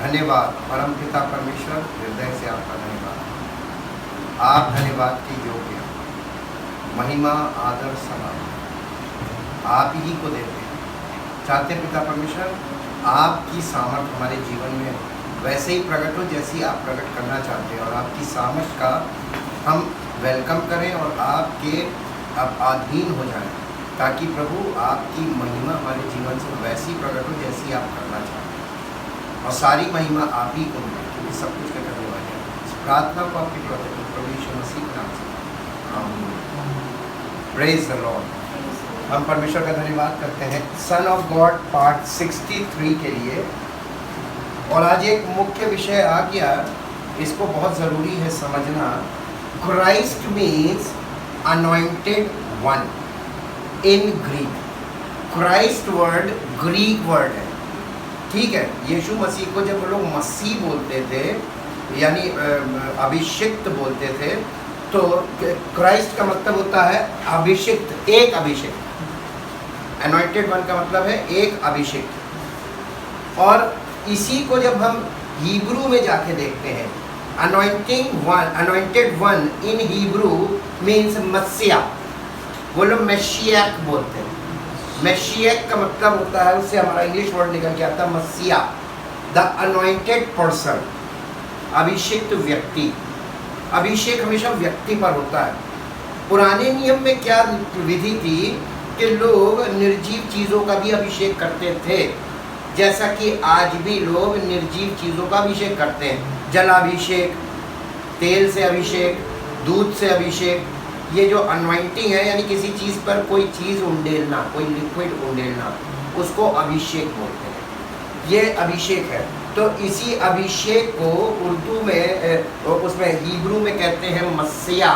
धन्यवाद परमपिता परमेश्वर, हृदय से आपका धन्यवाद। आप धन्यवाद के योग्य, महिमा आदर सम्मान आप ही को देते हैं। चाहते पिता परमेश्वर आपकी सामर्थ हमारे जीवन में वैसे ही प्रकट हो जैसी आप प्रकट करना चाहते हैं, और आपकी सामर्थ का हम वेलकम करें और आपके अब अधीन हो जाएं, ताकि प्रभु आपकी महिमा हमारे जीवन से वैसी प्रकट हो जैसी आप करना चाहते हैं, और सारी महिमा आप ही को मिले, क्योंकि सब कुछ का करने वाले हैं। इस प्रार्थना को आपके प्रभु यीशु मसीह के नाम से आमीन। Praise the Lord. हम परमेश्वर का धन्यवाद करते हैं सन ऑफ गॉड पार्ट 63 के लिए। और आज एक मुख्य विषय आ गया, इसको बहुत ज़रूरी है समझना। Christ means anointed one in Greek. Christ word Greek word है, ठीक है। यीशु मसीह को जब लोग मसीह बोलते थे यानी अभिषिक्त बोलते थे, तो क्राइस्ट का मतलब होता है अभिषिक्त, एक अभिषिक्त। अनॉइंटेड वन का मतलब है एक अभिषिक्त। और इसी को जब हम हिब्रू में जाके देखते हैं, anointed one in Hebrew means मसीहा। वो लोग मेशियक बोलते हैं। मेशियक का मतलब होता है, उससे हमारा इंग्लिश वर्ड निकल के आता है मसीहा, द अनॉइंटेड पर्सन, अभिषिक्त व्यक्ति। अभिषेक हमेशा व्यक्ति पर होता है। पुराने नियम में क्या विधि थी कि लोग निर्जीव चीज़ों का भी अभिषेक करते थे, जैसा कि आज भी लोग निर्जीव चीज़ों का अभिषेक करते हैं। जलाभिषेक, तेल से अभिषेक, दूध से अभिषेक। ये जो अनवाइंटिंग है, यानी किसी चीज़ पर कोई चीज़ उंडेलना, कोई लिक्विड उंडेलना, उसको अभिषेक बोलते हैं। ये अभिषेक है। तो इसी अभिषेक को उर्दू में, उसमें हिब्रू में कहते हैं मसीहा,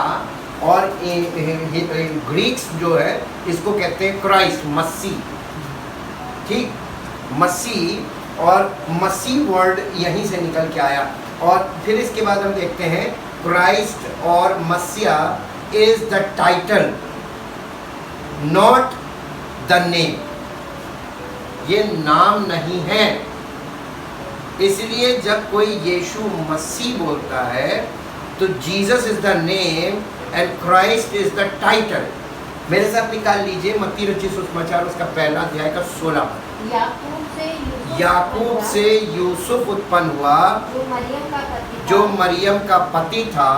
और ग्रीक्स जो है इसको कहते हैं क्राइस्ट, मसीह, ठीक। मसीह और मसीह वर्ड यहीं से निकल के आया। और फिर इसके बाद हम देखते हैं क्राइस्ट और मसीहा is the title, not the name. ये नाम नहीं है। इसलिए जब कोई यीशु मसीह बोलता है तो Jesus is the name and Christ is the title. मेरे साथ निकाल लीजिए मत्ती रचित सुसमाचार उसका पहला अध्याय का 16 पद। याकूब से यूसुफ उत्पन्न हुआ, जो मरियम का पति था,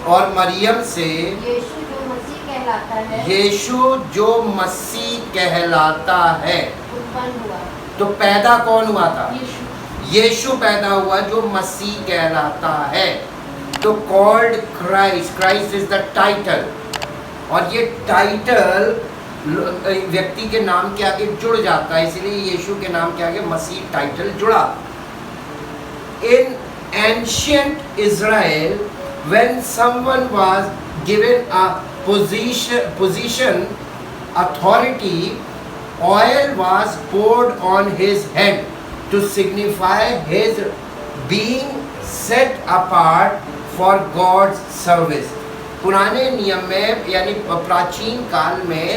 और मरियम से यीशु जो मसीह कहलाता है उत्पन्न हुआ। तो पैदा कौन हुआ था? यीशु पैदा हुआ जो मसीह कहलाता है। तो called Christ, Christ is the title. और ये टाइटल व्यक्ति के नाम के आगे जुड़ जाता है, इसलिए यीशु के नाम के आगे मसीह टाइटल जुड़ा। इन ancient Israel when someone was given a position authority, oil was poured on his head to signify his being set apart for God's service. पुराने नियम में यानी प्राचीन काल में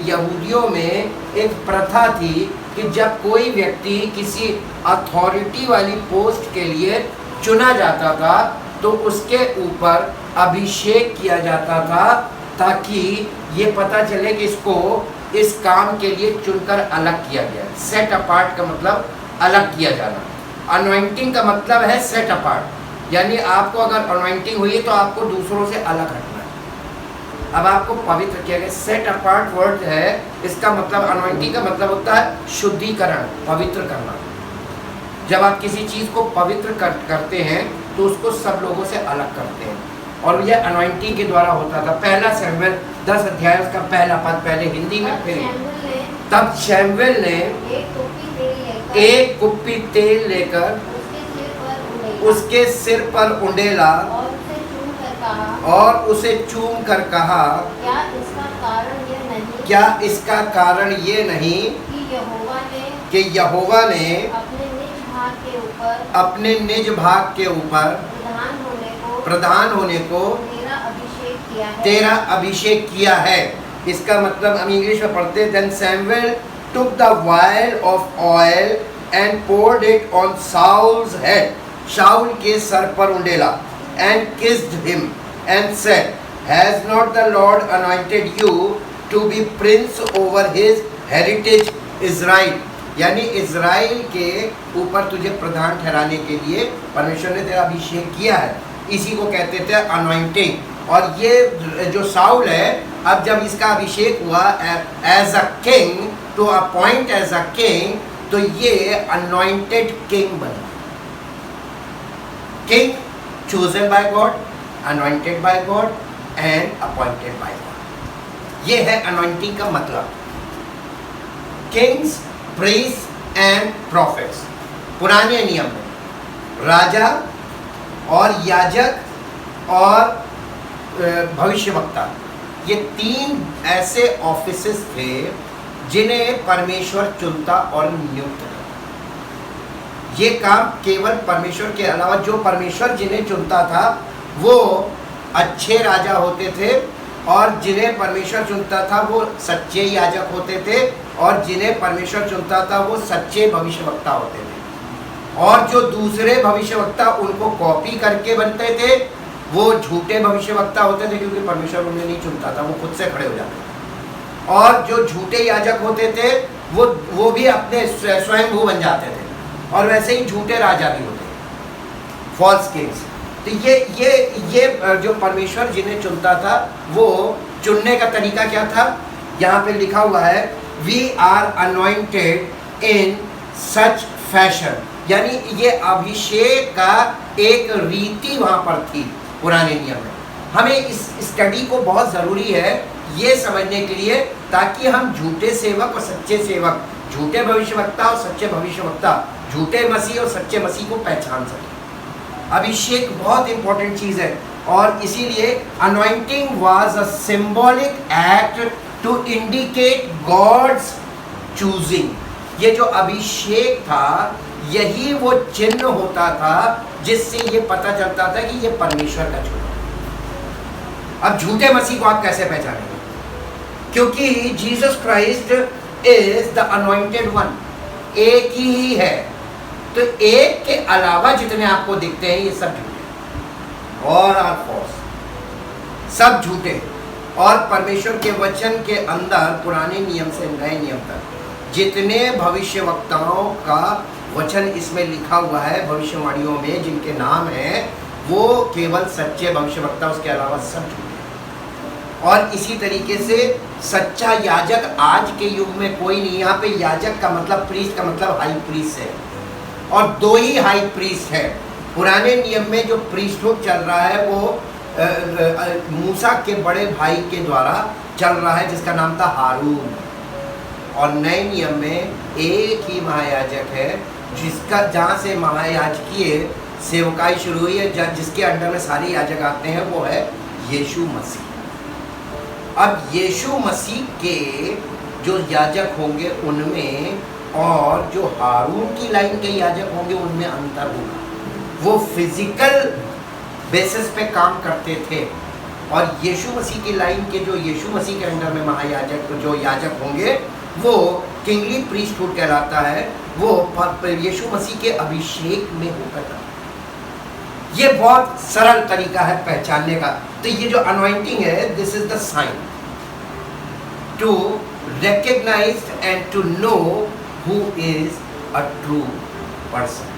यहूदियों में एक प्रथा थी कि जब कोई व्यक्ति किसी अथॉरिटी वाली पोस्ट के लिए चुना जाता था तो उसके ऊपर अभिषेक किया जाता था, ताकि ये पता चले कि इसको इस काम के लिए चुनकर अलग किया गया। सेट अपार्ट का मतलब अलग किया जाना। अनॉइंटिंग का मतलब है सेट अपार्ट, यानी आपको अगर अनॉइंटिंग हुई है तो आपको दूसरों से अलग रखना है। अब आपको पवित्र किया गया। सेट अपार्ट वर्ड है, इसका मतलब अनॉइंटिंग का मतलब होता है शुद्धिकरण, पवित्र करना। जब आप किसी चीज़ को पवित्र करते हैं तो उसको सब लोगों से अलग करते हैं, और यह अनॉइंटिंग के द्वारा होता था। पहला शमूएल 10 अध्याय उसका पहला पद, पहले हिंदी में फिर। तब शमूएल ने एक कुप्पी तेल लेकर उसके सिर पर उंडेला और उसे चूम कर कहा, क्या इसका कारण ये नहीं कि यहोवा ने अपने निज भाग के ऊपर प्रधान होने को तेरा अभिषेक किया है। इसका मतलब हम इंग्लिश में पढ़ते हैं, then Samuel took the vial of oil and poured it on Saul's head, शाऊल के सर पर उंडेला, and kissed him and said, has not the Lord anointed you to be prince over his heritage Israel? यानी Israel के ऊपर तुझे प्रधान ठहराने के लिए परमेश्वर ने तेरा अभिषेक किया है। इसी को कहते थे अनॉइंटिंग। और ये जो साउल है, अब जब इसका अभिषेक हुआ as a king, to appoint as a king, तो ये अनॉइंटेड किंग बना। King chosen by God, anointed by God and appointed by God. ये है अनॉइंटिंग का मतलब। किंग्स, प्रीस्ट एंड प्रॉफिट्स, पुराने नियम में राजा और याजक और भविष्यवक्ता, ये तीन ऐसे ऑफिसेस थे जिन्हें परमेश्वर चुनता और नियुक्त करता। ये काम केवल परमेश्वर के अलावा, जो परमेश्वर जिन्हें चुनता था वो अच्छे राजा होते थे, और जिन्हें परमेश्वर चुनता था वो सच्चे याजक होते थे, और जिन्हें परमेश्वर चुनता था वो सच्चे भविष्यवक्ता होते थे। और जो दूसरे भविष्यवक्ता उनको कॉपी करके बनते थे वो झूठे भविष्यवक्ता होते थे, क्योंकि परमेश्वर उन्हें नहीं चुनता था, वो खुद से खड़े हो जाते थे। और जो झूठे याजक होते थे वो भी अपने स्वयंभू बन जाते थे, और वैसे ही झूठे राजा भी होते थे, फॉल्स किंग्स। तो ये जो परमेश्वर जिन्हें चुनता था, वो चुनने का तरीका क्या था? यहाँ पे लिखा हुआ है, we are anointed in such fashion, यानी ये अभिषेक का एक रीति वहाँ पर थी पुराने नियम में। हमें इस स्टडी को बहुत ज़रूरी है ये समझने के लिए, ताकि हम झूठे सेवक और सच्चे सेवक, झूठे भविष्यवक्ता और सच्चे भविष्यवक्ता, झूठे मसीह और सच्चे मसीह को पहचान सकें। अभिषेक बहुत इंपॉर्टेंट चीज़ है, और इसीलिए anointing was a symbolic act to indicate God's choosing. ये जो अभिषेक था, यही वो चिन्ह होता था जिससे ये पता चलता था कि ये परमेश्वर का चुनाव। अब झूठे मसीह को आप कैसे पहचानेंगे? क्योंकि Jesus Christ is the anointed one, एक ही है। तो एक के अलावा जितने आपको दिखते हैं ये सब झूठे, और आर फॉल्स, सब झूठे। और परमेश्वर के वचन के अंदर पुराने नियम से नए नियम तक जितने भविष्यवक्ताओं का वचन इसमें लिखा हुआ है, भविष्यवाणियों में जिनके नाम हैं, वो केवल सच्चे भविष्यवक्ता, उसके अलावा सब झूठे। और इसी तरीके से सच्चा याजक आज के युग में कोई नहीं। यहाँ पे याजक का मतलब, प्रीस्ट का मतलब हाई प्रीस्ट है, और दो ही हाई प्रीस्ट है। पुराने नियम में जो प्रीस्टहुड चल रहा है वो मूसा के बड़े भाई के द्वारा चल रहा है, जिसका नाम था हारून। और नए नियम में एक ही महायाजक है, जिसका जहाँ से महायाजकीय सेवकाई शुरू हुई है, जिसके अंडर में सारे याजक आते हैं, वो है यीशु मसीह। अब यीशु मसीह के जो याजक होंगे उनमें और जो हारून की लाइन के याजक होंगे उनमें अंतर होगा। वो फिजिकल बेसिस पे काम करते थे, और यीशु मसीह की लाइन के जो यीशु मसीह के अंडर में महायाजक जो याजक होंगे वो किंगली प्रीस्टहुड कहलाता है। वो यीशु मसीह के अभिषेक में होकर, ये बहुत सरल तरीका है पहचानने का। तो ये जो अनॉइंटिंग है, this is the sign to recognize and to know who is a true person।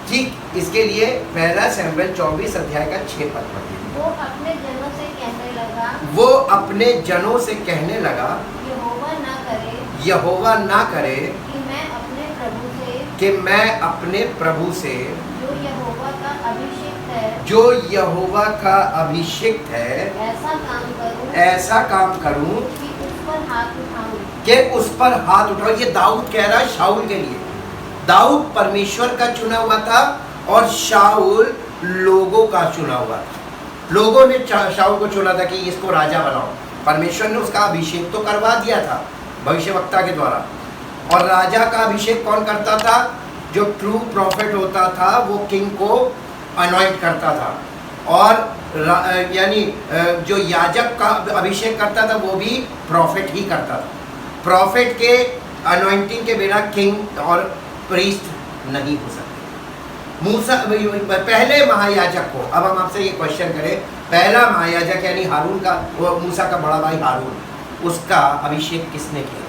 ठीक, इसके लिए पहला शमूएल 24 अध्याय का 6 पद पढ़िए। वो अपने जनों से कहने लगा, वो अपने जनों से कहने लगा, यहोवा ना करे कि मैं अपने प्रभु से, जो यहोवा का अभिषिक्त है, यहोवा का अभिषिक्त है, ऐसा काम करूं कि उस पर हाथ उठाऊं। कि उस पर हाथ उठाओ। ये दाऊद कह रहा है शाऊल के लिए। दाऊद परमेश्वर का चुना हुआ था, और शाऊल लोगों का चुना हुआ था। लोगों ने शाऊल को चुना था कि इसको राजा बनाओ। परमेश्वर ने उसका अभिषेक तो करवा दिया था भविष्यवक्ता के द्वारा। और राजा का अभिषेक कौन करता था? जो ट्रू प्रॉफिट होता था वो किंग को अनॉइंट करता था, और यानी जो याजक का अभिषेक करता था वो भी प्रॉफिट ही करता था। प्रॉफिट के अनॉइंटिंग के बिना किंग और प्रीस्ट नहीं हो सकते। मूसा पहले महायाजक को, अब हम आपसे ये क्वेश्चन करें, पहला महायाजक यानी हारून का, वो मूसा का बड़ा भाई हारून, उसका अभिषेक किसने किया?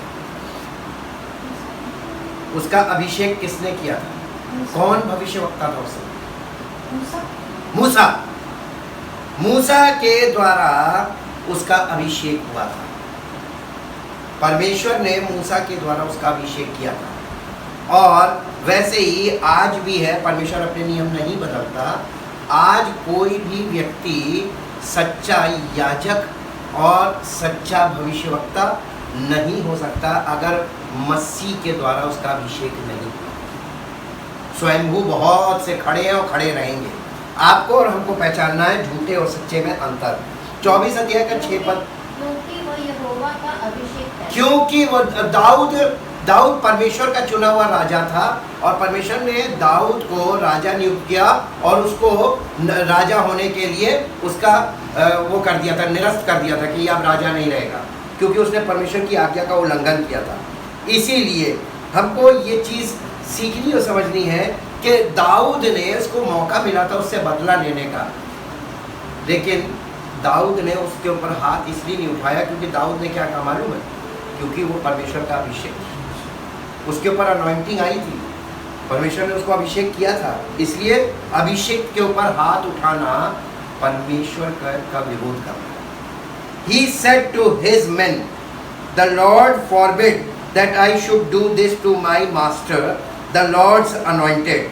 उसका अभिषेक किसने किया था? कौन भविष्यवक्ता था उससे? मूसा। मूसा के द्वारा उसका अभिषेक हुआ था। परमेश्वर ने मूसा के द्वारा उसका अभिषेक किया था। और वैसे ही आज भी है, परमेश्वर अपने नियम नहीं बदलता। आज कोई भी व्यक्ति सच्चा याजक और सच्चा भविष्यवक्ता नहीं हो सकता अगर मसीह के द्वारा उसका अभिषेक नहीं हुआ। स्वयंभू बहुत से खड़े हैं और खड़े रहेंगे। आपको और हमको पहचानना है झूठे और सच्चे में अंतर। 24 अध्याय का 6 पद, क्योंकि वो यहोवा का अभिषेक है। क्योंकि वो दाऊद परमेश्वर का चुना हुआ राजा था और परमेश्वर ने दाऊद को राजा नियुक्त किया और उसको राजा होने के लिए उसका वो कर दिया था, निरस्त कर दिया था कि अब राजा नहीं रहेगा, क्योंकि उसने परमेश्वर की आज्ञा का उल्लंघन किया था। इसीलिए हमको ये चीज़ सीखनी और समझनी है कि दाऊद ने, उसको मौका मिला था उससे बदला लेने का, लेकिन दाऊद ने उसके ऊपर हाथ इसलिए नहीं उठाया क्योंकि दाऊद ने क्या कहा मालूम है? क्योंकि वो परमेश्वर का अभिषेक, उसके ऊपर अनॉइंटिंग आई थी, परमेश्वर ने उसको अभिषेक किया था, इसलिए अभिषेक के ऊपर हाथ उठाना परमेश्वर का विरोध करना। He said to his men, "The Lord forbid that I should do this to my master, the Lord's anointed,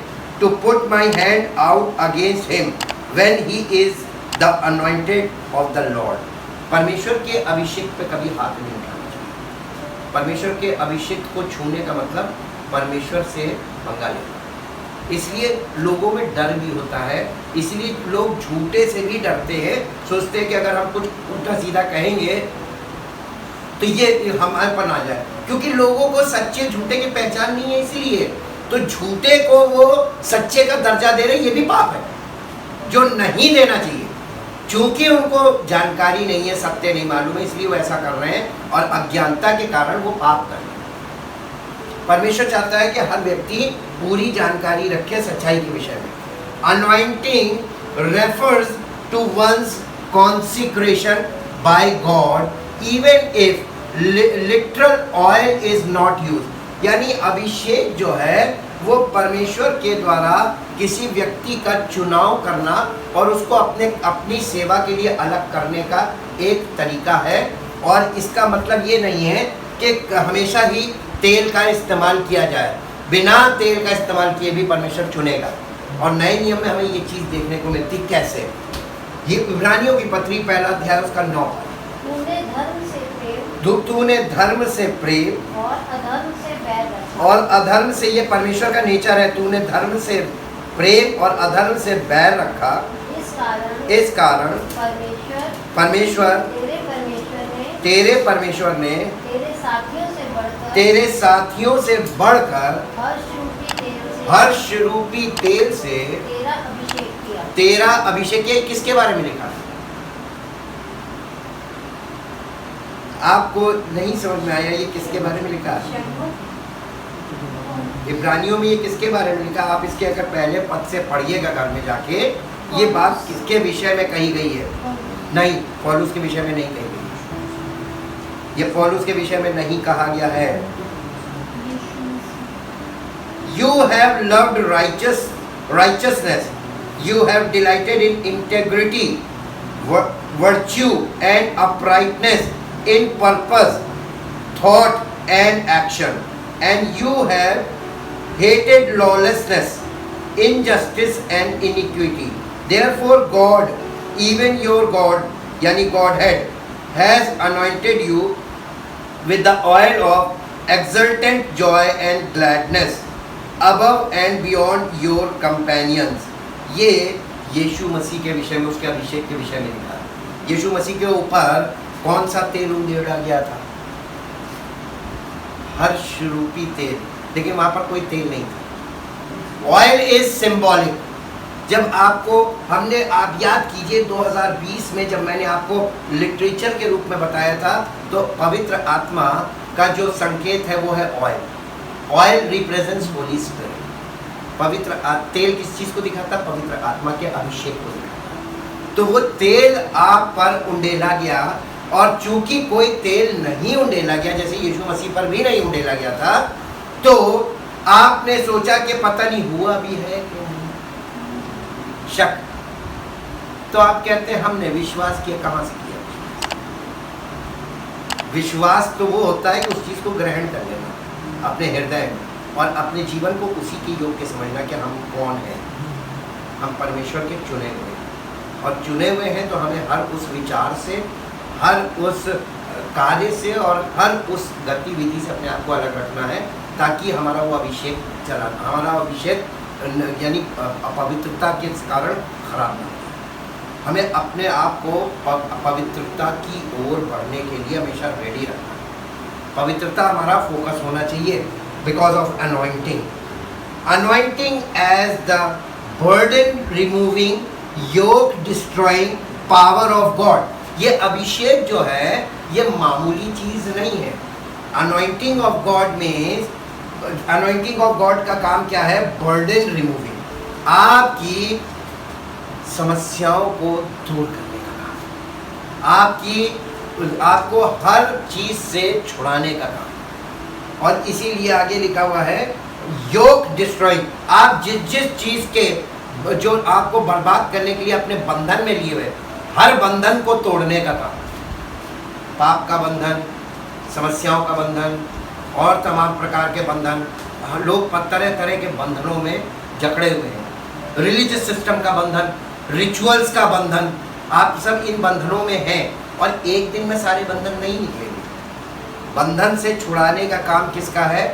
to put my hand out against him when he is the anointed of the Lord." परमेश्वर के अभिषेक पे कभी हाथ नहीं उठाना चाहिए। परमेश्वर के अभिषेक को छूने का मतलब परमेश्वर से पंगा लेना। इसलिए लोगों में डर भी होता है, इसलिए लोग झूठे से भी डरते हैं, सोचते हैं कि अगर हम कुछ उल्टा सीधा कहेंगे तो ये हमारे पर आ जाए, क्योंकि लोगों को सच्चे झूठे की पहचान नहीं है। इसलिए तो झूठे को वो सच्चे का दर्जा दे रहे, ये भी पाप है जो नहीं देना चाहिए। चूंकि उनको जानकारी नहीं है, सत्य नहीं मालूम है, इसलिए वो ऐसा कर रहे हैं और अज्ञानता के कारण वो पाप कर रहे हैं। परमेश्वर चाहता है कि हर व्यक्ति पूरी जानकारी रखे सच्चाई के विषय में। Anointing refers to one's consecration by God even if literal oil is not used. यानी अभिषेक जो है वो परमेश्वर के द्वारा किसी व्यक्ति का चुनाव करना और उसको अपनी सेवा के लिए अलग करने का एक तरीका है। और इसका मतलब ये नहीं है कि हमेशा ही तेल का इस्तेमाल किया जाए, बिना तेल का इस्तेमाल किए भी परमेश्वर चुनेगा। और नए नियम में हमें ये चीज़ देखने को मिलती कैसे? ये इब्रानियों की पत्री 1 अध्याय उसका 9, तूने धर्म से प्रेम और अधर्म से बैर रखा। और अधर्म से, ये परमेश्वर का नेचर है, तूने धर्म से प्रेम और अधर्म से बैर रखा। इस कारण परमेश्वर तेरे परमेश्वर ने तेरे साथियों से बढ़कर हर्ष रूपी तेल से तेरा अभिषेक किया। किसके बारे में लिखा है? आपको नहीं समझ में आया ये किसके बारे में लिखा है? इब्रानियों में ये किसके बारे में लिखा? आप इसके अगर पहले पद से पढ़िएगा घर में जाके, ये बात किसके विषय में कही गई है? नहीं, पौलुस के विषय में नहीं कही गई। ये पौलुस के विषय में नहीं कहा गया है। You have loved righteousness, you have delighted in integrity, virtue and uprightness in purpose, thought and action, and you have hated lawlessness, injustice and iniquity. Therefore God, even your God, yani Godhead, has anointed you with the oil of exultant joy and gladness above and beyond your companions. ये यीशु मसीह के विषय में, उसके अभिषेक के विषय में लिखा है। यीशु मसीह के ऊपर कौन सा तेल उंडेड़ा गया था? हर्ष रूपी तेल, लेकिन वहां पर कोई तेल नहीं था। Oil is symbolic. जब आपको आप याद कीजिए 2020 में जब मैंने आपको लिटरेचर के रूप में बताया था, तो पवित्र आत्मा का जो संकेत है वो है oil. Oil represents Holi spirit. पवित्र तेल किस चीज को दिखाता? पवित्र आत्मा के अभिषेक को दिखाता। तो वो तेल आप पर उंडेला गया, और चूंकि कोई तेल नहीं उंडेला गया, जैसे यीशु मसीह पर भी नहीं उंडेला गया था, तो आपने सोचा कि पता नहीं हुआ भी है कि नहीं, शक। तो आप कहते हैं हमने विश्वास किया। कहां से किया? विश्वास तो वो होता है कि उस चीज को ग्रहण कर लेना अपने हृदय में और अपने जीवन को उसी के योग्य समझना कि हम कौन हैं। हम परमेश्वर के चुने हुए हैं, और चुने हुए हैं तो हमें हर उस विचार से, हर उस कार्य से और हर उस गतिविधि से अपने आप को अलग रखना है, ताकि हमारा वो अभिषेक चला, हमारा अभिषेक यानी अपवित्रता के कारण खराब ना हो। हमें अपने आप को पवित्रता की ओर बढ़ने के लिए हमेशा रेडी रखना है। पवित्रता हमारा फोकस होना चाहिए because of anointing. Anointing as the burden removing, yoke destroying power of God. ये अभिषेक जो है ये मामूली चीज नहीं है। अनॉइंटिंग ऑफ गॉड में, अनॉइंटिंग ऑफ गॉड का काम क्या है? बर्डन रिमूविंग, आपकी समस्याओं को दूर करने का काम, आपको हर चीज से छुड़ाने का काम। और इसीलिए आगे लिखा हुआ है योक डिस्ट्रॉइंग। आप जिस चीज के जो आपको बर्बाद करने के लिए अपने बंधन में लिए हुए, हर बंधन को तोड़ने का काम। पाप का बंधन, समस्याओं का बंधन और तमाम प्रकार के बंधन, लोग तरह तरह के बंधनों में जकड़े हुए हैं। रिलीजियस सिस्टम का बंधन, रिचुअल्स का बंधन, आप सब इन बंधनों में हैं, और एक दिन में सारे बंधन नहीं निकलेंगे। बंधन से छुड़ाने का काम किसका है?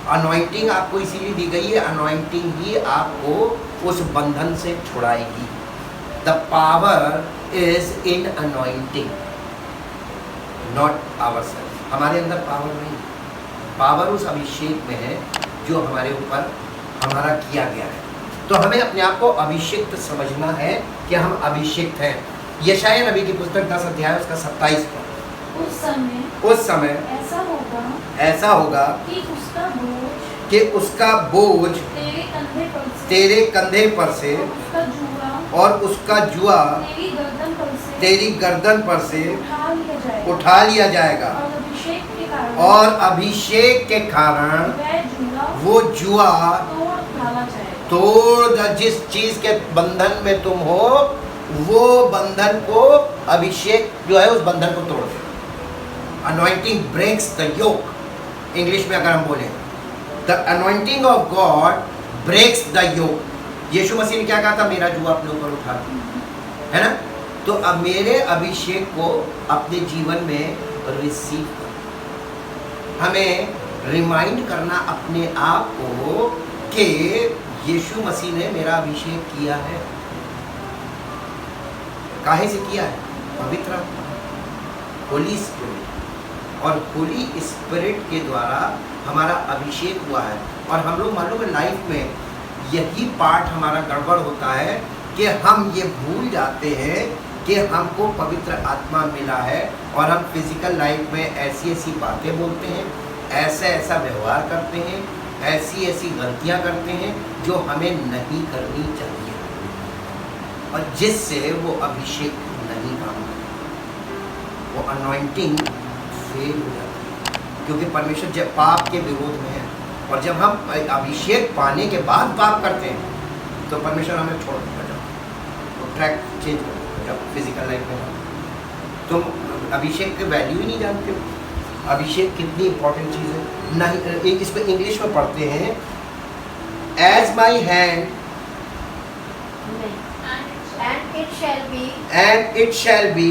अनॉइंटिंग आपको इसीलिए दी गई है। अनॉइंटिंग ही आपको उस बंधन से छुड़ाएगी। The power is in anointing, not ourselves. हमारे अंदर पावर नहीं, पावर उस अभिषेक में है जो हमारे ऊपर हमारा किया गया है। तो हमें अपने आप को अभिषिक्त समझना है कि हम अभिषिक्त हैं। यशायाह नबी की पुस्तक 10 अध्याय उसका 27 पर, उस समय ऐसा होगा कि उसका बोझ तेरे कंधे पर से और उसका जुआ तेरी गर्दन पर से उठा लिया जाएगा, और अभिषेक के कारण वो जुआ तोड़, जिस चीज के बंधन में तुम हो वो बंधन को अभिषेक जो है उस बंधन को तोड़ दे। Anointing breaks the yoke. English में अगर हम बोले, the anointing of God breaks the yoke. Yeshu Masih ने क्या कहा था? मेरा जुआ अपने ऊपर उठा, है ना? तो अब मेरे अभिषेक को अपने जीवन में रिसीव कर, हमें रिमाइंड करना अपने आप को कि यीशु मसीह ने मेरा अभिषेक किया है। काहे से किया है? पवित्र आत्मा, होली स्पिरिट। और होली स्पिरिट के द्वारा हमारा अभिषेक हुआ है। और हम लोग मालूम है लाइफ में यही पार्ट हमारा गड़बड़ होता है कि हम ये भूल जाते हैं कि हमको पवित्र आत्मा मिला है, और हम फिजिकल लाइफ में ऐसी ऐसी बातें बोलते हैं, ऐसा व्यवहार करते हैं, ऐसी गलतियां करते हैं जो हमें नहीं करनी चाहिए, और जिससे वो अभिषेक नहीं काम करता, वो अनॉइंटिंग फेल हो जाती है। क्योंकि परमेश्वर जब पाप के विरोध में है, और जब हम अभिषेक पाने के बाद पाप करते हैं तो परमेश्वर हमें छोड़ देता है, तो ट्रैक चेंज कर देता है। फिजिकल लाइफ में तुम अभिषेक के वैल्यू ही नहीं जानते हो, अभिषेक कितनी इंपॉर्टेंट चीज़ है। नहीं, इसको इंग्लिश में पढ़ते हैं, as my hand and it shall be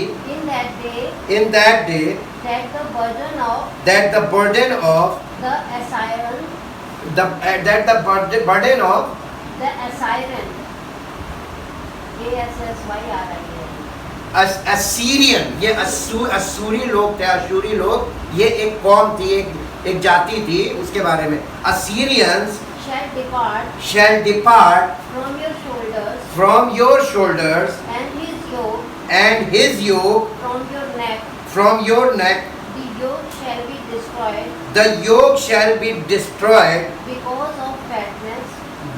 in that day that the burden of the Assyrian that the burden of the Assyrian Assyrian, ये असूरी लोग थे। अशूरी लोग ये एक कौम थी, एक जाति थी, उसके बारे में। Assyrians shall depart from your shoulders and his yoke from your neck be yoke shall be destroyed the yoke shall be destroyed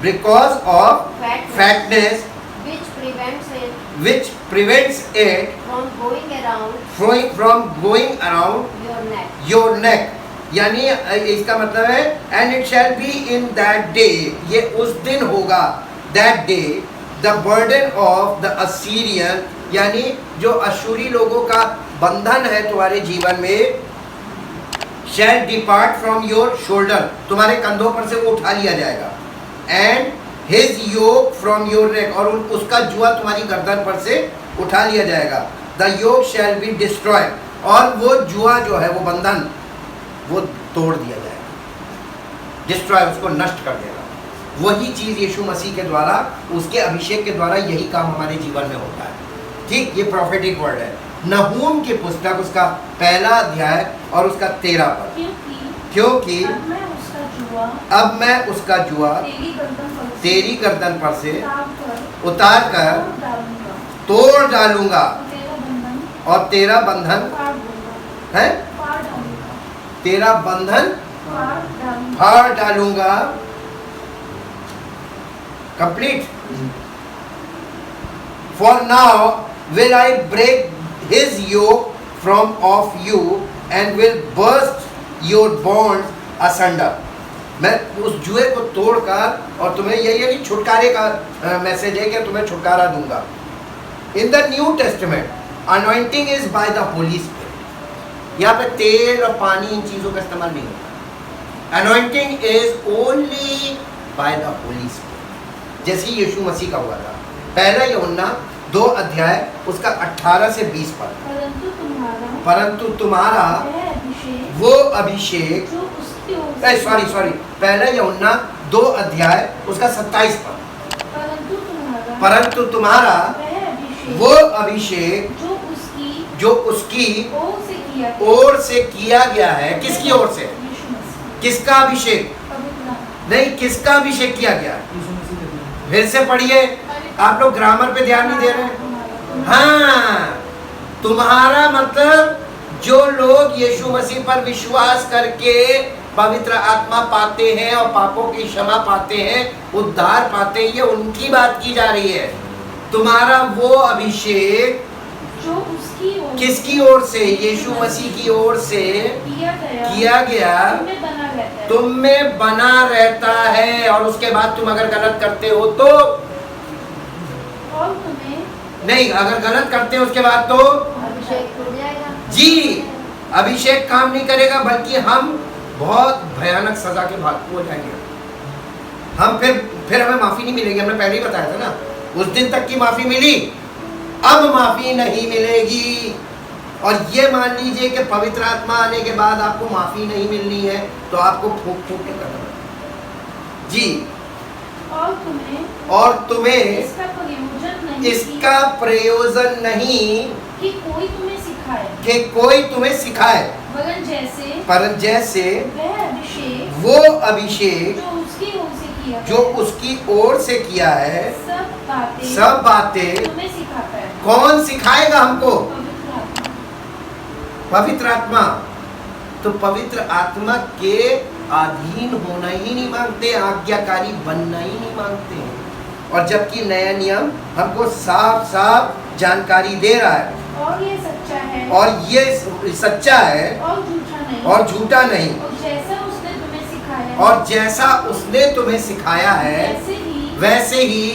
because of fatness, fatness which prevents it which prevents it from going around from going around your neck. your neck. यानी इसका मतलब है and it shall be in that day, ये उस दिन होगा, that day the burden of the Assyrian, यानी जो अशूरी लोगों का बंधन है तुम्हारे जीवन में, shall depart from your shoulder, तुम्हारे कंधों पर से वो उठा लिया जाएगा, and his yoke from your neck, और उसका जुआ तुम्हारी गर्दन पर से उठा लिया जाएगा. the yoke shall be destroyed, और वो जुआ जो है, वो बंधन वो तोड़ दिया जाएगा, डिस्ट्रॉय, उसको नष्ट कर देगा. वही चीज यीशु मसीह के द्वारा, उसके अभिषेक के द्वारा यही काम हमारे जीवन में होता है. ठीक, ये प्रोफेटिक वर्ड है. नहूम की पुस्तक उसका 1 अध्याय और उसका 13 पद. क्योंकि अब मैं उसका जुआ तेरी गर्दन पर से उतार कर तोड़ डालूंगा और तेरा बंधन है, तेरा बंधन फाड़ डालूंगा. Complete. For now will I break his yoke from off you and will burst your bonds asunder. मैं उस जुए को तोड़कर, और तुम्हें यही छुटकारे का मैसेज है कि तुम्हें छुटकारा दूंगा. In the new testament anointing is by the Holy spirit. यहाँ पे तेल और पानी, इन चीजों का इस्तेमाल नहीं होता. Anointing is only by the Holy spirit, जैसे यीशु मसीह का हुआ था. 1 यूहन्ना 2 अध्याय उसका 18 से 20 पद. परंतु तुम्हारा वो अभिषेक, सॉरी 1 यूहन्ना 2 अध्याय उसका 27 पद. परंतु तुम्हारा वो अभिषेक जो उसकी ओर से किया गया है. किसकी ओर से? किसका अभिषेक? नहीं, किसका अभिषेक किया गया? फिर से पढ़िए, आप लोग ग्रामर पे ध्यान नहीं दे रहे. हाँ, तुम्हारा मतलब जो लोग यीशु मसीह पर विश्वास करके पवित्र आत्मा पाते हैं और पापों की क्षमा पाते हैं, उद्धार पाते हैं, ये उनकी बात की जा रही है. तुम्हारा वो अभिषेक जो उसकी ओर, किसकी ओर से? यीशु मसीह की ओर से किया गया तुम में बना रहता है. और उसके बाद तुम अगर गलत करते हो तो, और तुम्हें नहीं, अगर गलत करते हो उसके बाद तो अभिषेक टूट जाएगा. जी, अभिषेक काम नहीं करेगा, बल्कि हम बहुत भयानक सजा के भागी हो जाएंगे. हम फिर हमें माफी नहीं मिलेगी. हमने पहले ही बताया था ना, उस दिन तक की माफी मिली, अब माफी नहीं मिलेगी. और ये मान लीजिए कि पवित्र आत्मा आने के बाद आपको माफी नहीं मिलनी है, तो आपको फूक फूक के करना है. जी, और तुम्हें इसका प्रयोजन नहीं कि कोई तुम्हें सिखाए, पर जैसे वो अभिषेक जो उसकी ओर से किया है, सब बातें तुम्हें सिखाता है. कौन सिखाएगा हमको? पवित्र आत्मा. तो पवित्र आत्मा के अधीन होना ही नहीं मांगते, आज्ञाकारी बनना ही नहीं मांगते हैं. और जबकि नया नियम हमको साफ साफ जानकारी दे रहा है, और ये सच्चा है, और ये सच्चा है, और झूठा नहीं. और जैसा उसने तुम्हें सिखाया है, वैसे ही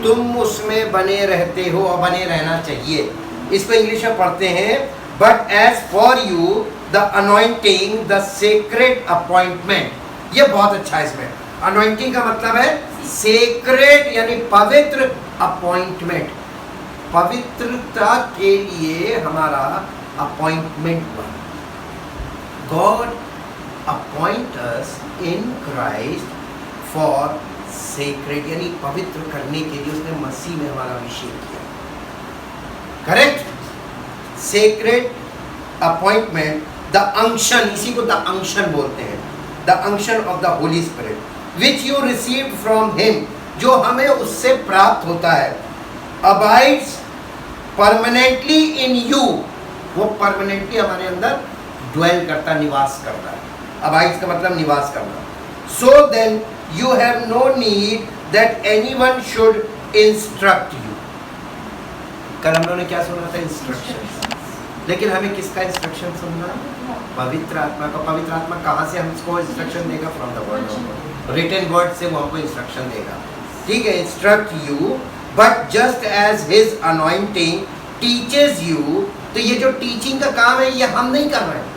तुम उसमें बने रहते हो और बने रहना चाहिए. इसको इंग्लिश में पढ़ते हैं, but as for you the anointing the sacred appointment. ये बहुत अच्छा है. इसमें अनॉइंटिंग का मतलब है सेक्रेट, यानी पवित्र अपॉइंटमेंट. पवित्रता के लिए हमारा अपॉइंटमेंट बना. God appoint us in Christ for sacred, यानी पवित्र करने के लिए उसने मसीह में हमारा अभिषेक किया. Correct. Sacred appointment, the unction, इसी को द अंक्शन बोलते हैं. The unction of the Holy Spirit which you received from him, जो हमें उससे प्राप्त होता है. अबाइड्स परमानेंटली इन यू, वो परमानेंटली हमारे अंदर ड्वेल करता, निवास करता है। अबाइड्स का मतलब निवास करना। So then you have no need that anyone should instruct you. कल हम लोगों ने क्या सुना था? इंस्ट्रक्शन। लेकिन हमें किसका इंस्ट्रक्शन सुनना? पवित्र आत्मा का। पवित्र आत्मा कहाँ से हमको इंस्ट्रक्शन देगा? From the word of God. Written word से वो हमको इंस्ट्रक्शन देगा। ठीक है, instruct you, but just as his anointing teaches you. तो ये जो टीचिंग का काम है ये हम नहीं कर रहे हैं,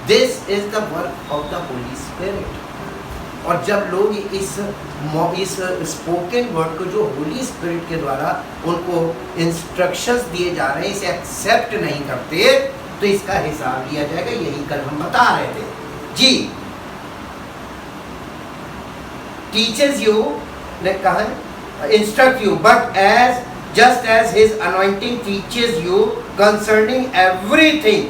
this is the work of the Holy spirit. और जब लोग इस स्पोकन वर्ड को जो होली स्पिरिट के द्वारा उनको इंस्ट्रक्शंस दिए जा रहे हैं इसे एक्सेप्ट नहीं करते तो इसका हिसाब लिया जाएगा। यही कल हम बता रहे थे जी। टीचर्स यू ने कहा instruct you, but as just as his anointing teaches you concerning everything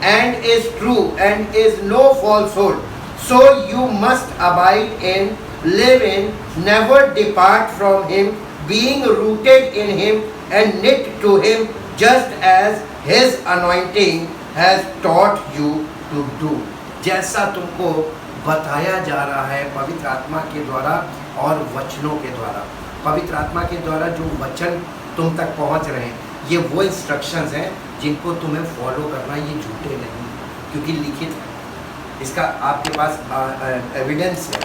and is true and is no falsehood, so you must abide in, live in, never depart from him, being rooted in him and knit to him, just as his anointing has taught you to do। जैसा तुमको बताया जा रहा है पवित्र आत्मा के द्वारा और वचनों के द्वारा, पवित्र आत्मा के द्वारा जो वचन तुम तक पहुंच रहे हैं ये वो इंस्ट्रक्शंस हैं जिनको तुम्हें फॉलो करना, ये झूठे नहीं क्योंकि लिखित है, इसका आपके पास एविडेंस है।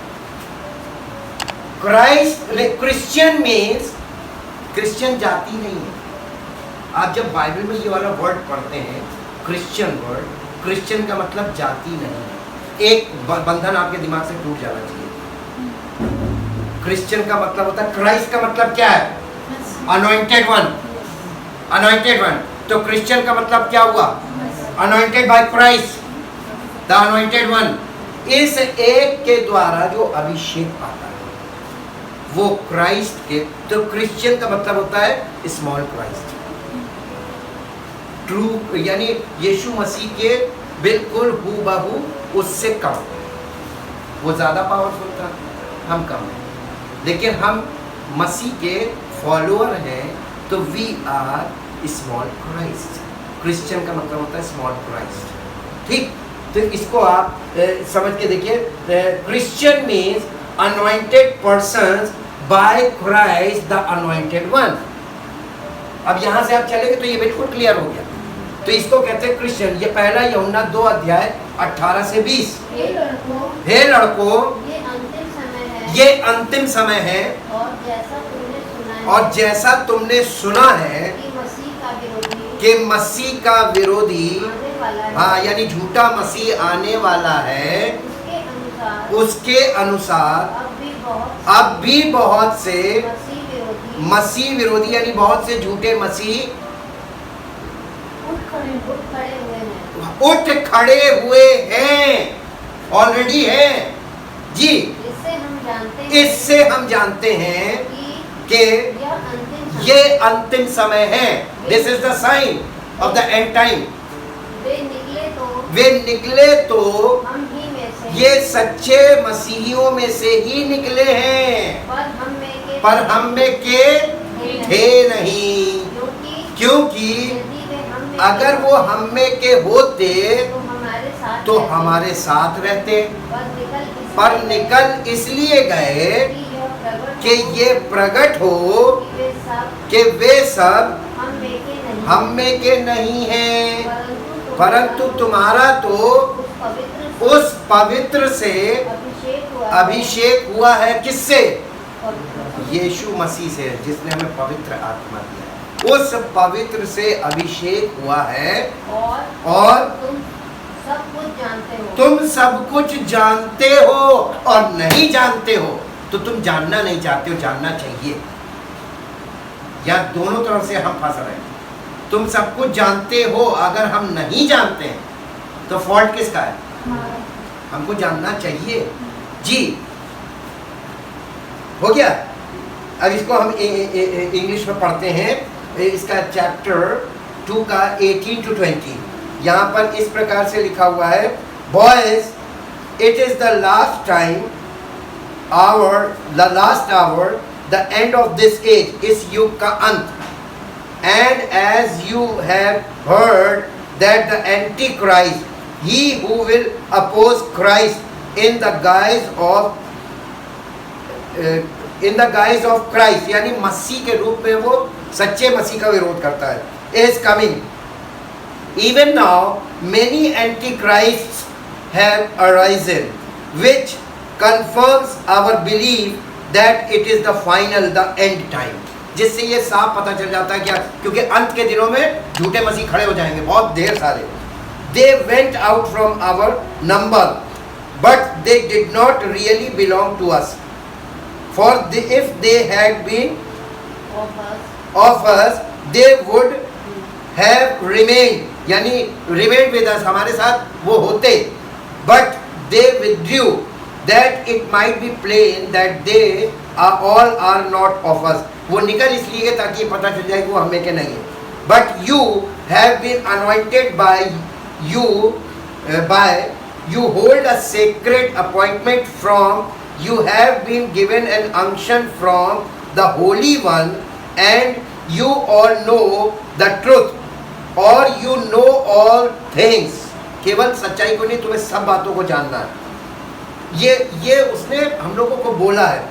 क्रिश्चियन मीन्स क्रिश्चियन जाति नहीं है। आप जब बाइबल में ये वाला वर्ड पढ़ते हैं क्रिश्चियन वर्ड, क्रिश्चियन का मतलब जाति नहीं है। एक बंधन आपके दिमाग से टूट जाना चाहिए। क्रिश्चियन का मतलब होता है, क्राइस्ट का मतलब क्या है? Anointed one, anointed one. तो क्रिश्चियन का मतलब क्या हुआ? Anointed by Christ, the anointed one. इस एक के द्वारा जो अभिषेक पाता है वो क्राइस्ट के। तो क्रिश्चियन का मतलब होता है स्मॉल क्राइस्ट, ट्रू, यानी यीशु मसीह के बिल्कुल हूबहू उससे कम। वो ज्यादा पावरफुल था, हम कम हैं, लेकिन हम मसीह के फॉलोअर हैं तो we are small Christ. Christian का मतलब होता है स्मॉल क्राइस्ट। ठीक, तो इसको आप समझ के देखिए। Christian means anointed persons by Christ the anointed one. अब यहां से आप चलेंगे तो ये बिल्कुल क्लियर हो गया। तो इसको कहते हैं क्रिश्चियन। ये पहला यूहन्ना 2 अध्याय 18 से 20। हे लड़कों, ये अंतिम समय है और जैसा तुमने सुना है कि मसीह का विरोधी, हाँ, यानी झूठा मसीह आने वाला है, उसके अनुसार अब भी बहुत से मसीह विरोधी यानी बहुत से झूठे मसीह उठ खड़े हुए हैं, ऑलरेडी हैं जी। इससे हम जानते हैं कि ये अंतिम समय है। This is the sign of the end time. वे निकले तो ये सच्चे मसीहियों में से ही निकले हैं, पर हम में के थे नहीं, क्योंकि अगर वो हम में के होते तो हमारे साथ रहते, पर निकल इसलिए गए कि ये प्रकट हो कि वे सब हम में के नहीं हैं, परंतु तुम्हारा तो उस पवित्र से अभिषेक हुआ है। किससे? यीशु मसीह से, जिसने हमें पवित्र आत्मा दिया। उस पवित्र से अभिषेक हुआ है और तुम सब कुछ जानते हो और नहीं जानते हो तो तुम जानना नहीं चाहते हो, जानना चाहिए। या दोनों तरफ से हम फंस रहे हैं। तुम सब कुछ जानते हो, अगर हम नहीं जानते हैं तो फॉल्ट किसका है? हमको जानना चाहिए जी। हो गया। अब इसको हम इंग्लिश में पढ़ते हैं। इसका चैप्टर 2 का 18 to 20 यहाँ पर इस प्रकार से लिखा हुआ है, boys, it is the last time hour, the last hour, the end of this age, इस युग का अंत। And as you have heard that the Antichrist he who will oppose Christ in the guise of Christ, यानी मसीह के रूप में वो सच्चे मसीह का विरोध करता है, is coming. Even now many antichrists have arisen, which confirms our belief that it is the final, the end time. जिससे ये साफ पता चल जाता है क्या, क्योंकि अंत के दिनों में झूठे मसीह खड़े हो जाएंगे, बहुत ढेर सारे. They went out from our number, but they did not really belong to us. For if they had been of us, they would have remained, यानी remained with us, हमारे साथ वो होते. But they withdrew, that it might be plain that they all are not of us. वो निकल इसलिए ताकि पता चल जाए कि वो हमें के नहीं है. But you have been anointed by you hold a sacred appointment from, you have been given an unction from the Holy One, and you all know the truth, or you know all things. केवल सच्चाई को नहीं, तुम्हें सब बातों को जानना है. ये उसने हम लोगों को बोला है.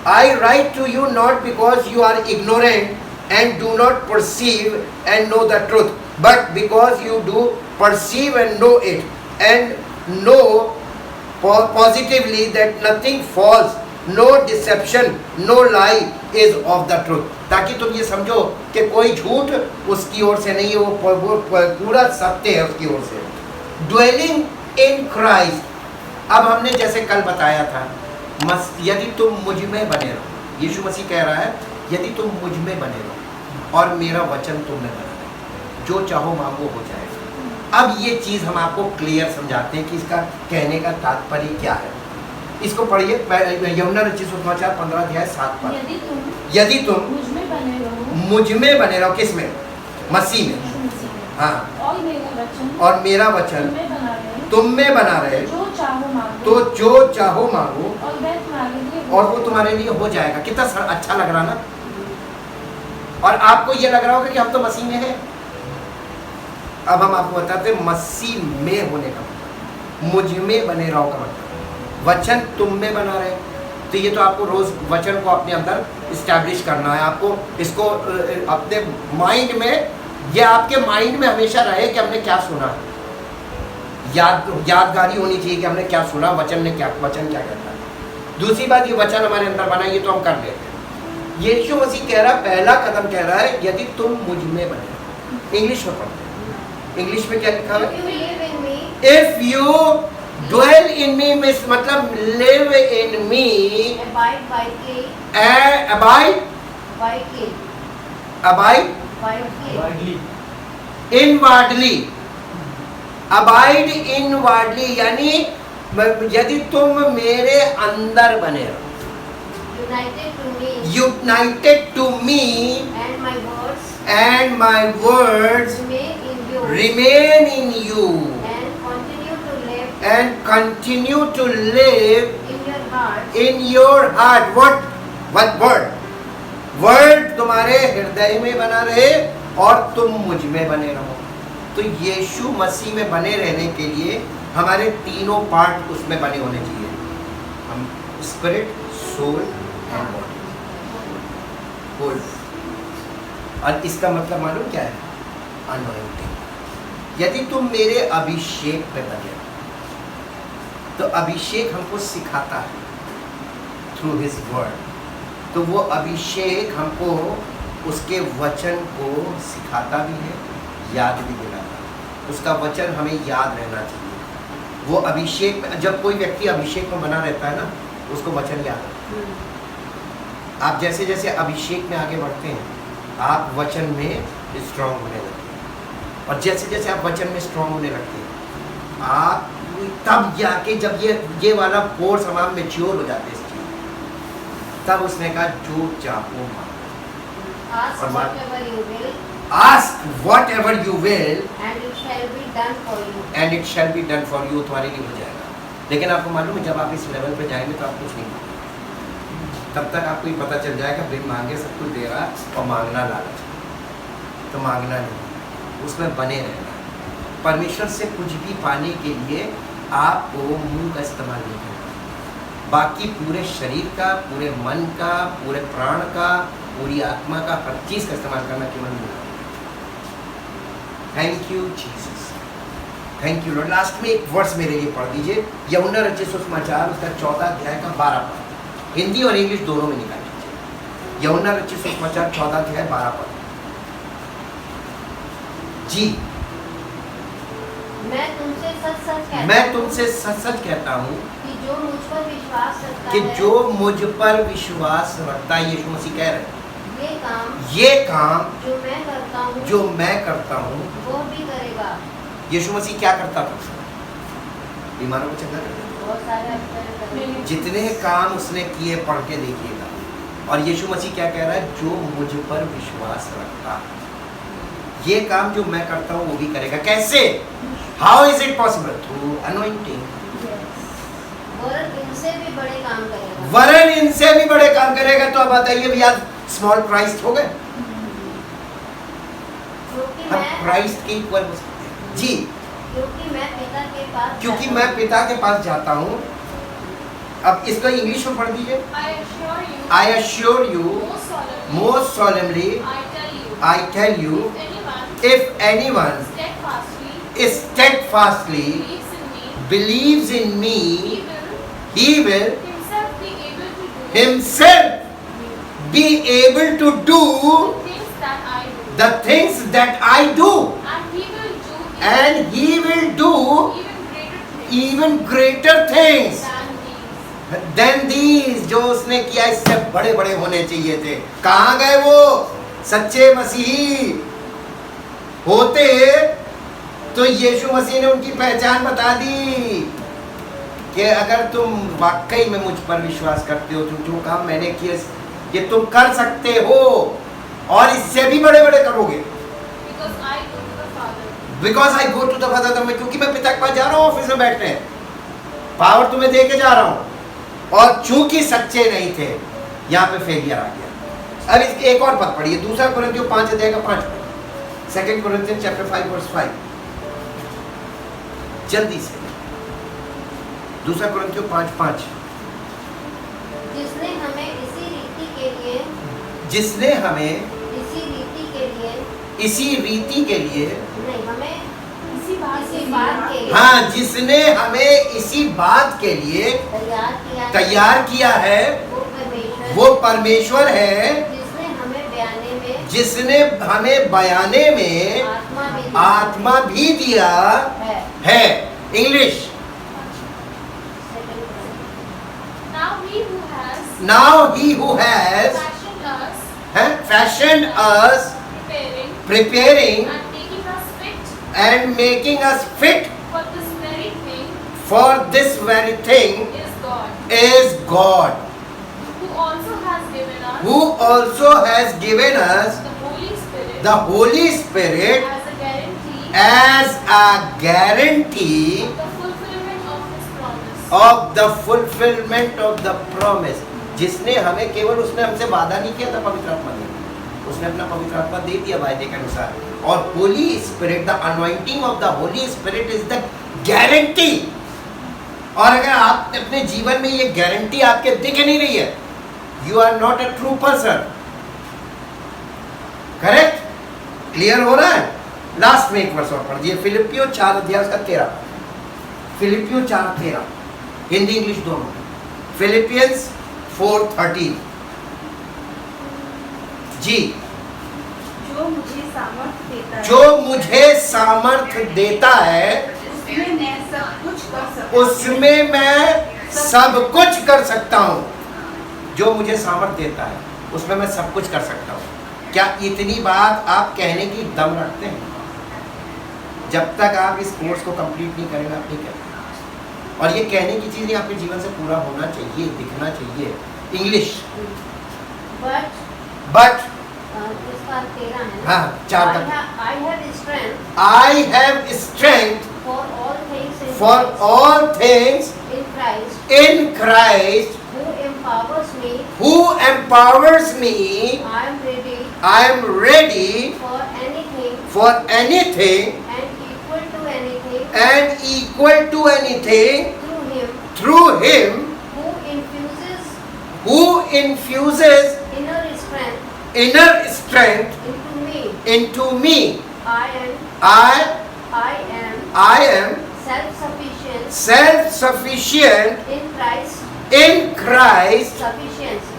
I write to you not because you are ignorant and do not perceive and know the truth, but because you do perceive and know it, and know positively that nothing false, no deception, no lie is of the truth. ताकि तुम ये समझो कि कोई झूठ उसकी ओर से नहीं है, वो पूरा सत्य है उसकी ओर से. Dwelling in Christ. अब हमने जैसे कल बताया था, यदि तुम मुझ में बने रहो, यीशु मसीह कह रहा है यदि तुम मुझ में बने रहो और मेरा वचन तुम में बना रहे, जो चाहो मांगो हो जाएगा. अब ये चीज़ हम आपको क्लियर समझाते हैं कि इसका कहने का तात्पर्य क्या है. इसको पढ़िए, यूहन्ना रचित सुसमाचार 15:7 पर. यदि तुम मुझ में बने रहो, किस में? मसीह में. हाँ. और मेरा वचन तुम में बना रहे, तो जो चाहो मांगो और वो तुम्हारे लिए हो जाएगा. कितना अच्छा लग रहा ना. और आपको ये लग रहा होगा कि हम तो मसीह में हैं. अब हम आपको बताते हैं मसीह में होने का मतलब, मुझ में बने रहो का मतलब, वचन तुम में बना रहे. तो ये तो आपको रोज वचन को अपने अंदर इस्टेब्लिश करना है. आपको इसको अपने माइंड में, ये आपके माइंड में हमेशा रहे कि हमने क्या सुना है. यादगारी होनी चाहिए कि हमने क्या सुना, वचन क्या कहता है. दूसरी बात, ये वचन हमारे अंदर बना, ये तो हम कर लेते हैं. यीशु मसीह कह रहा है, पहला कदम कह रहा है यदि तुम मुझ में बने. इंग्लिश में पढ़ते हैं. इंग्लिश में क्या लिखा है? If you dwell in me, मतलब live in me, abide inwardly, abide inwardly, यानी यदि तुम मेरे अंदर बने रहो, united to me, and my words remain in you, and continue to live in your heart. What word तुम्हारे हृदय में बना रहे और तुम मुझ में बने रहो. तो यीशु मसीह में बने रहने के लिए हमारे तीनों पार्ट उसमें बने होने चाहिए. हम स्पिरिट, सोल एंड बॉडी. और इसका मतलब मालूम क्या है? अनॉइंटिंग. यदि तुम मेरे अभिषेक पे बने रहो, तो अभिषेक हमको सिखाता है थ्रू हिज वर्ड. तो वो अभिषेक हमको उसके वचन को सिखाता भी है, याद भी दिलाता है. उसका वचन हमें याद रहना चाहिए. वो अभिषेक में, जब कोई व्यक्ति अभिषेक में बना रहता है ना, उसको वचन याद आता है. आप जैसे जैसे अभिषेक में आगे बढ़ते हैं, आप वचन में स्ट्रांग होने लगते हैं. और जैसे जैसे आप वचन में स्ट्रांग होने लगते हैं, आप तब जाके जब ये वाला कोर्स हमारा मैच्योर हो जाते हैं इस चीज, तब उसने कहा जो चाहो ask what ever you will and it shall be done for you. तुम्हारे लिए हो जाएगा. लेकिन आपको मालूम है, जब आप इस लेवल पे जाएंगे तो आप कुछ नहीं मांगेंगे. तब तक आपको ये पता चल जाएगा बिन मांगे सब कुछ दे रहा, और मांगना लालच, तो मांगना नहीं, उसमें बने रहना. परमेश्वर से कुछ भी पाने के लिए आपको मुंह का इस्तेमाल नहीं करना, बाकी पूरे शरीर का, पूरे मन का, पूरे प्राण का, पूरी आत्मा का, हर चीज का इस्तेमाल करना केवल मुंह। Thank you Jesus, thank you Lord. Last में एक वर्स मेरे लिए पढ़ दीजिए, यूहन्ना रचित सुसमाचार उसका 14 अध्याय का 12 पद, हिंदी और इंग्लिश दोनों में निकाल दीजिए। यूहन्ना रचित सुसमाचार 14 अध्याय 12 पद। जी, मैं तुमसे सच सच कहता हूँ कि जो मुझ पर विश्वास रखता कि है, जो मुझ पर विश्वास रखता है, यीशु मसीह कह रहे हैं, ये काम जो मैं करता हूँ वो भी करेगा। यीशु मसीह क्या करता था? बीमारों को चंगा करता था। बहुत सारे अवसर करेगा। जितने काम उसने किए पढ़ के देखिएगा। और यीशु मसीह क्या कह रहा है? जो मुझ पर विश्वास रखता है, ये काम जो मैं करता हूँ वो भी करेगा। कैसे? How is it possible? Through anointing. वरन इनसे भी बड़े काम करेगा। वरन इनसे भी बड़े काम करेगा। तो अब बताइए भैया, स्मॉल क्राइस्ट हो गए, हम क्राइस्ट के इक्वल हो सकते हैं। जी, क्योंकि मैं पिता के पास जाता हूँ। अब इसको इंग्लिश में पढ़ दीजिए। I assure you most solemnly I tell you, if anyone steadfastly believes in me, he will himself be able to do the things that I do, and he will do even greater things than these। जो उसने किया इससे बड़े बड़े होने चाहिए थे। कहाँ गए वो सच्चे मसीही? होते तो यीशु मसीह ने उनकी पहचान बता दी कि अगर तुम वाकई में मुझ पर विश्वास करते हो, तो जो काम मैंने किया ये तुम कर सकते हो, और इससे भी बड़े बड़े करोगे। Because I go to the father, क्योंकि मैं पिता के पास जा रहा हूँ ऑफिस में बैठने, पावर तुम्हें दे के जा रहा हूँ। और चूंकि सच्चे नहीं थे, यहाँ पे फेलियर आ गया। अब इसके एक और पद पढ़िए, दूसरा कुरिन्थियों 5 अध्याय का 5 पद, 2 Corinthians chapter 5 verse 5, जल्दी से। दूसरा कुरिन्थियों 5:5। जिसने हमें इसी रीति के लिए जिसने हमें इसी रीति के लिए इसी रीति के लिए नहीं, हमें इसी बात के लिए हाँ, जिसने हमें इसी बात के लिए तैयार किया है, वो परमेश्वर है, जिसने हमें बयाने में आत्मा भी दिया है। English. Now he who has fashioned us, preparing and making us fit for this very thing is God, who also has given us the Holy Spirit as a guarantee of the fulfillment of the promise। जिसने हमें केवल, उसने हमसे वादा नहीं किया था पवित्र आत्मा देने, उसने अपना पवित्र आत्मा दे दिया वायदे के अनुसार। और Holi spirit, the anointing of the Holy spirit is the guarantee. और अगर आप अपने जीवन में ये गारंटी आपके दिख नहीं रही है, you are not a true person. Correct? Clear हो रहा है? लास्ट में एक वर्ष और पढ़ दिए, फिलिपियो 4 अध्याय का 13। फिलिपियो 4:13, हिंदी इंग्लिश दोनों। फिलिपियंस 4:13। जी, जो मुझे सामर्थ्य देता है, उसमें मैं सब कुछ कर सकता हूँ। जो मुझे सामर्थ्य देता है, उसमें मैं सब कुछ कर सकता हूँ। क्या इतनी बात आप कहने की दम रखते हैं? जब तक आप इस कोर्स को कंप्लीट नहीं करेंगे, आप नहीं करेंगे। और ये कहने की चीज़ नहीं, आपके जीवन से पूरा होना चाहिए, दिखना चाहिए। इंग्लिश। बट हाँ, 4 I have strength for all things in Christ who empowers me। I am ready for anything anything and equal to anything through Him through Him who infuses who infuses inner strength inner strength into me. into me. I I am self-sufficient self-sufficient in Christ's in sufficiency.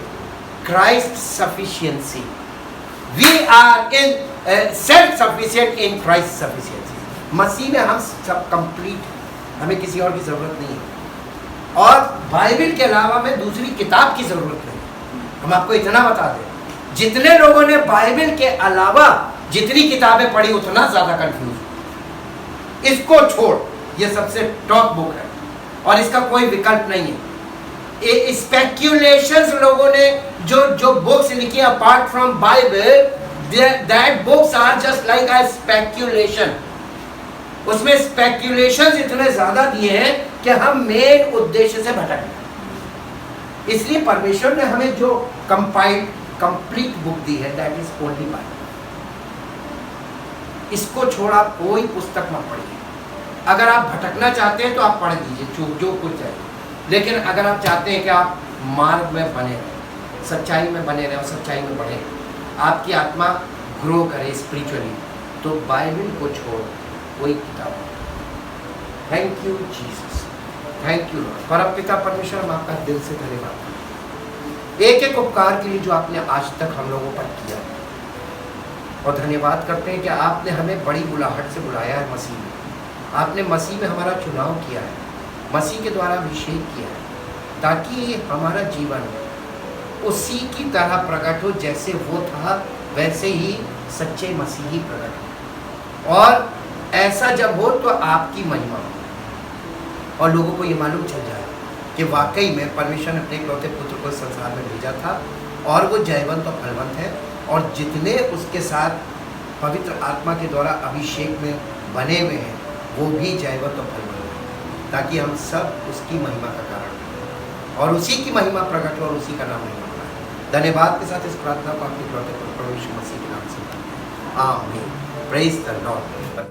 Christ's sufficiency. We are in self-sufficient in Christ's sufficiency. मसीह में हम सब complete, हमें किसी और की जरूरत नहीं है, और बाइबल के अलावा में दूसरी किताब की जरूरत नहीं। हम आपको इतना बता दें, जितने लोगों ने बाइबल के अलावा जितनी किताबें पढ़ी उतना ज्यादा कंफ्यूज। इसको छोड़, ये सबसे टॉप बुक है और इसका कोई विकल्प नहीं है। स्पेक्यूलेशंस लोगों ने जो बुक्स लिखी apart from Bible, that books are just like a speculation. उसमें स्पेक्यूलेशंस इतने ज्यादा दिए हैं कि हम मेन उद्देश्य से भटक गए। इसलिए परमेश्वर ने हमें जो कंप्लीट बुक दी है, दैट इज ओनली बाइबल। इसको छोड़ा कोई पुस्तक मत पढ़िए। अगर आप भटकना चाहते हैं तो आप पढ़ लीजिए जो कुछ चाहिए, लेकिन अगर आप चाहते हैं कि आप मार्ग में बने रहें, सच्चाई में बने रहें और सच्चाई में बढ़े, आपकी आत्मा ग्रो करे स्पिरिचुअली, तो बाइबल को छोड़ कोई किताब नहीं। Thank you Jesus, thank you Lord. परमपिता परमेश्वर, हम आपका दिल से धन्यवाद करते हैं एक एक उपकार के लिए जो आपने आज तक हम लोगों पर किया, और धन्यवाद करते हैं कि आपने हमें बड़ी बुलाहट से बुलाया है मसीह में। आपने मसीह में हमारा चुनाव किया है, मसीह के द्वारा अभिषेक किया है, ताकि हमारा जीवन उसी की तरह प्रकट हो जैसे वो था, वैसे ही सच्चे मसीही प्रकट हो। और ऐसा जब हो तो आपकी महिमा हो और लोगों को ये मालूम चल जाए कि वाकई में परमेश्वर ने अपने इकलौते पुत्र को संसार में भेजा था और वो जयवंत और फलवंत है, और जितने उसके साथ पवित्र आत्मा के द्वारा अभिषेक में बने हुए हैं वो भी जयवंत और फलवंत है, ताकि हम सब उसकी महिमा का कारण हैं और उसी की महिमा प्रकट हो और उसी का नाम महिमा पाए। धन्यवाद के साथ इस प्रार्थना को आपके इकलौते पुत्र प्रभु यीशु मसीह के नाम से आमीन। Praise the Lord.